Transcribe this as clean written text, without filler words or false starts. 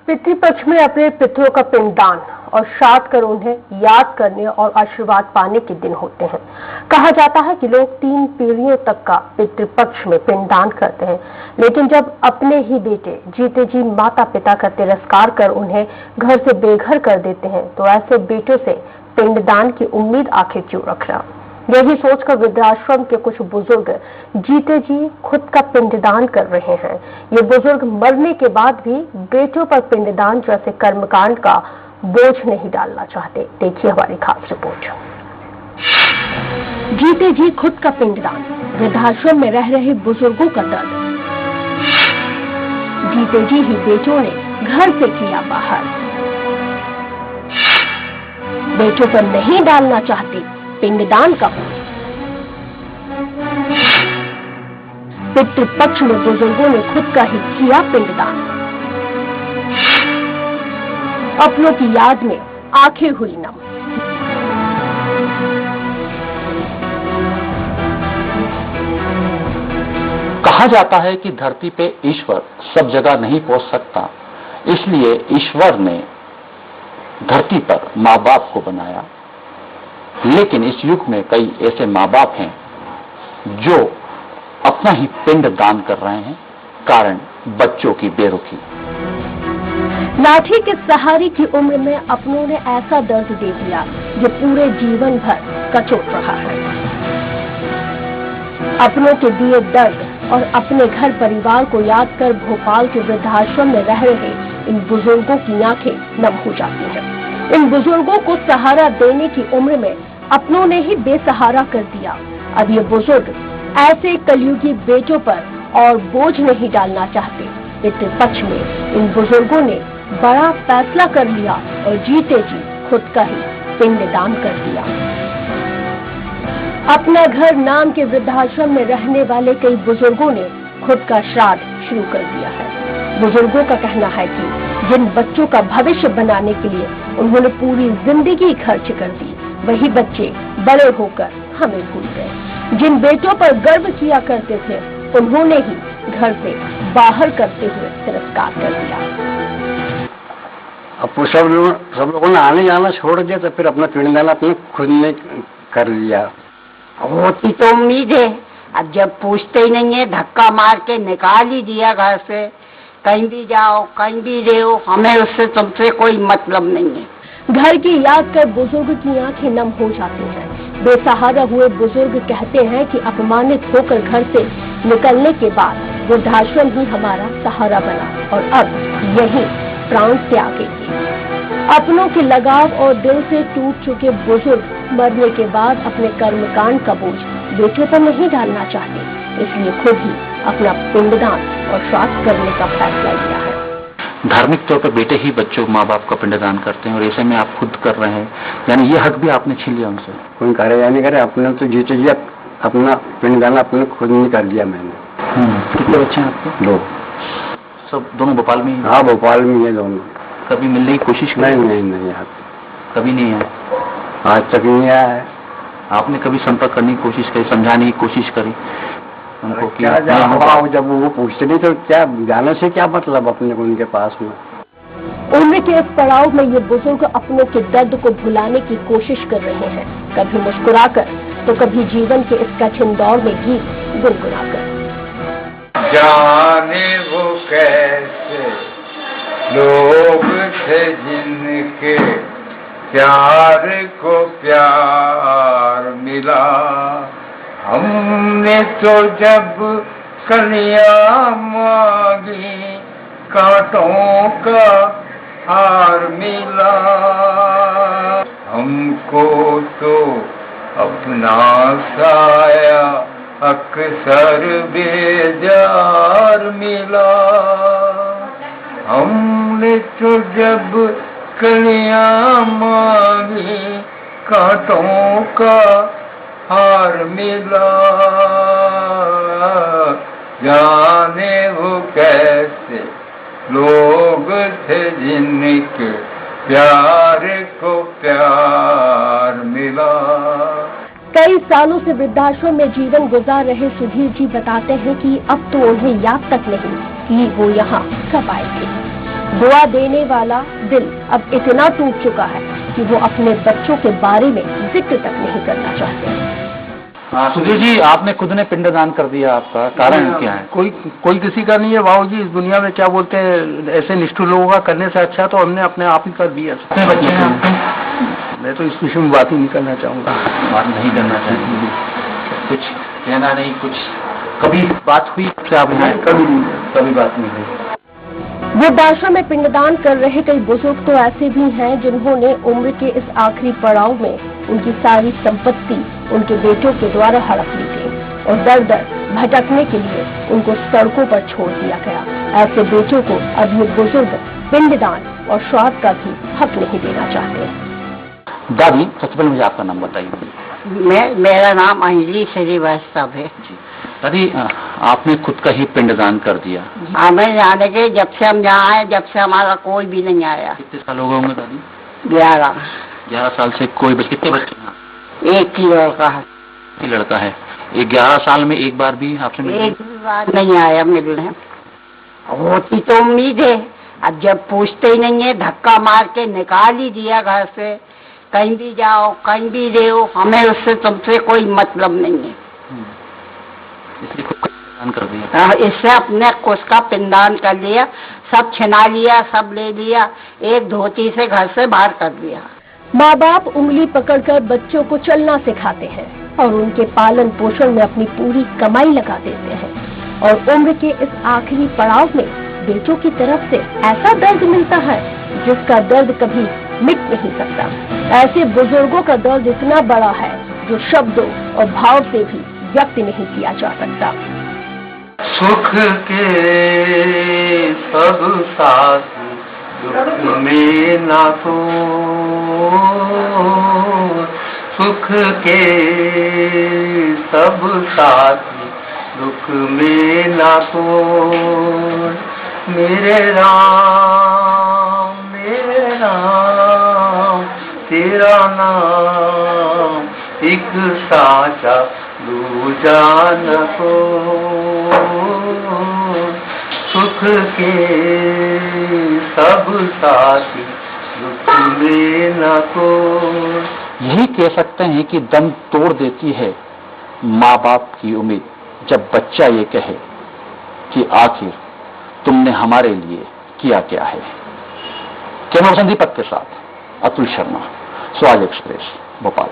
पितृपक्ष में अपने पितरों का पिंडदान और श्राद्ध कर उन्हें याद करने और आशीर्वाद पाने के दिन होते हैं। कहा जाता है कि लोग 3 पीढ़ियों तक का पितृपक्ष में पिंडदान करते हैं, लेकिन जब अपने ही बेटे जीते जी माता पिता का तिरस्कार कर उन्हें घर से बेघर कर देते हैं, तो ऐसे बेटों से पिंडदान की उम्मीद आखिर क्यों रखना। यही सोचकर वृद्धाश्रम के कुछ बुजुर्ग जीते जी खुद का पिंडदान कर रहे हैं। ये बुजुर्ग मरने के बाद भी बेटों पर पिंडदान जैसे कर्मकांड का बोझ नहीं डालना चाहते। देखिए हमारी खास रिपोर्ट। जीते जी खुद का पिंडदान, वृद्धाश्रम में रह रहे बुजुर्गों का दर्द। जीते जी ही बेटों ने घर से किया बाहर, बेटों पर नहीं डालना चाहते पिंडदान का बोझ। पितृपक्ष में बुजुर्गों ने खुद का ही किया पिंडदान। अपनों की याद में आंखें हुई नम। कहा जाता है कि धरती पे ईश्वर सब जगह नहीं पहुंच सकता, इसलिए ईश्वर ने धरती पर माँ बाप को बनाया। लेकिन इस युग में कई ऐसे माँ बाप हैं जो अपना ही पिंड दान कर रहे हैं, कारण बच्चों की बेरुखी। लाठी के सहारे की उम्र में अपनों ने ऐसा दर्द दे दिया जो पूरे जीवन भर कचोट रहा है। अपनों के दिए दर्द और अपने घर परिवार को याद कर भोपाल के वृद्धाश्रम में रह रहे इन बुजुर्गों की आंखें नम हो जाती हैं। इन बुजुर्गों को सहारा देने की उम्र में अपनों ने ही बेसहारा कर दिया। अब ये बुजुर्ग ऐसे कलयुगी बेटों पर और बोझ नहीं डालना चाहते। पितृपक्ष में इन बुजुर्गों ने बड़ा फैसला कर लिया और जीते जी खुद का ही पिंडदान कर दिया। अपना घर नाम के वृद्धाश्रम में रहने वाले कई बुजुर्गों ने खुद का श्राद्ध शुरू कर दिया है। बुजुर्गों का कहना है कि जिन बच्चों का भविष्य बनाने के लिए उन्होंने पूरी जिंदगी खर्च कर दी, वही बच्चे बड़े होकर हमें भूल गए। जिन बेटों पर गर्व किया करते थे, उन्होंने ही घर से बाहर करते हुए तिरस्कार कर दिया। अब सब लोगों ने आने जाना छोड़ दिया, तो फिर अपना पिंडदान अपने खुद ने कर लिया। होती तो उम्मीद है, अब जब पूछते ही नहीं है, धक्का मार के निकाल ही दिया घर से। कहीं भी जाओ, कहीं भी रहो, हमें उससे तुमसे कोई मतलब नहीं है। घर की याद कर बुजुर्ग की आंखें नम हो जाती हैं। बेसहारा हुए बुजुर्ग कहते हैं कि अपमानित होकर घर से निकलने के बाद वृद्धाश्रम ही हमारा सहारा बना और अब यही प्राण त्यागेंगे। अपनों के लगाव और दिल से टूट चुके बुजुर्ग मरने के बाद अपने कर्मकांड का बोझ बेटों पर नहीं डालना चाहते, इसलिए खुद ही अपना पिंडदान और श्राद्ध करने का फैसला लिया है। धार्मिक तौर पर बेटे ही बच्चों माँ बाप का पिंडदान करते हैं और ऐसे में आप खुद कर रहे हैं, यानी ये हक भी आपने छीन लिया उनसे। कोई करे या नहीं करे, अपने तो जीते जी अपना पिंडदान अपने खुद नहीं कर दिया मैंने। कितने बच्चे हैं आपके? 2। सब दोनों भोपाल में ही? हाँ, भोपाल में है दोनों। कभी मिलने की कोशिश? नहीं यार, कभी नहीं आए, आज तक नहीं आया है। आपने कभी संपर्क करने की कोशिश करी, समझाने की कोशिश करी उनको? क्या जब वो पूछते नहीं तो क्या जाने से क्या मतलब अपने को उनके पास में। उम्र के इस पड़ाव में ये बुजुर्ग अपनों के दर्द को भुलाने की कोशिश कर रहे हैं, कभी मुस्कुराकर तो कभी जीवन के इस कठिन दौर में गीत गुनगुनाकर। जाने वो कैसे लोग थे जिनके प्यार को प्यार मिला, हमने तो जब कलियां मांगी कांटों का हार मिला, हमको तो अपना साया अक्सर बेजार मिला, हमने तो जब कलियां मांगी कांटों का हार मिला, जाने वो कैसे लोग थे जिनके प्यार को प्यार मिला। कई सालों से वृद्धाश्रम में जीवन गुजार रहे सुधीर जी बताते हैं कि अब तो उन्हें याद तक नहीं कि वो यहाँ कब आए थे। दुआ देने वाला दिल अब इतना टूट चुका है कि वो अपने बच्चों के बारे में जिक्र तक नहीं करना चाहते। सुधीर जी, आपने खुद ने पिंडदान कर दिया, आपका कारण क्या है? कोई किसी का नहीं है बाबू जी, इस दुनिया में क्या बोलते हैं, ऐसे निष्ठुर लोगों का करने से अच्छा तो हमने अपने आप ही कर दिया। कितने बच्चे हैं आपके? मैं तो इस विषय में बात ही नहीं करना चाहूंगा। बात नहीं करना चाहेंगे? कुछ कहना नहीं? कुछ कभी बात हुई क्या आपने? कभी बात नहीं हुई। वृद्धाश्रम में पिंडदान कर रहे कई बुजुर्ग तो ऐसे भी हैं जिन्होंने उम्र के इस आखिरी पड़ाव में उनकी सारी संपत्ति उनके बेटों के द्वारा हड़प ली थी और दर दर भटकने के लिए उनको सड़कों पर छोड़ दिया गया। ऐसे बेटों को अब ये बुजुर्ग पिंडदान और श्राद्ध का भी हक नहीं देना चाहते। दादी, सबसे पहले मुझे आपका नाम बताइए। मेरा नाम अंजलि श्रीवास्तव है। दादी, आपने खुद का ही पिंडदान कर दिया। हमें जाने के जब से हम यहाँ आए, जब से हमारा कोई भी नहीं आया। कितने साल हो गए होंगे दादी? 11 साल से कोई बच्चे? कितने बच्चे हैं? एक ही लड़का है। एक लड़का है। ये 11 साल में एक बार भी आपसे मिले? एक भी बार नहीं आया मिलने। होती तो उम्मीद है, अब जब पूछते ही नहीं है, धक्का मार के निकाल ही दिया घर से। कहीं भी जाओ, कहीं भी रहो, हमें उससे तुमसे कोई मतलब नहीं है। इसलिए खुद का पिंडदान कर दिया। इससे अपने खुद का पिंडदान कर लिया, सब छिना लिया, सब ले लिया, एक धोती से घर से बाहर कर दिया। माँ बाप उंगली पकड़कर बच्चों को चलना सिखाते हैं और उनके पालन पोषण में अपनी पूरी कमाई लगा देते हैं और उम्र के इस आखिरी पड़ाव में बेटों की तरफ से ऐसा दर्द मिलता है जिसका दर्द कभी मिट नहीं सकता। ऐसे बुजुर्गों का दर्द इतना बड़ा है जो शब्दों और भाव से भी व्यक्त नहीं किया जा सकता। सुख के सब साथ दुख में ना तो, सुख के सब साथ दुख में ना तो, मेरे राम तेरा नाम एक साचा दूजा न को, सुख के सब साथी दुख में न को। यही कह सकते हैं कि दम तोड़ देती है माँ बाप की उम्मीद, जब बच्चा ये कहे कि आखिर तुमने हमारे लिए किया क्या है। कैमरा पर्सन दीपक के साथ अतुल शर्मा, स्वराज एक्सप्रेस, भोपाल।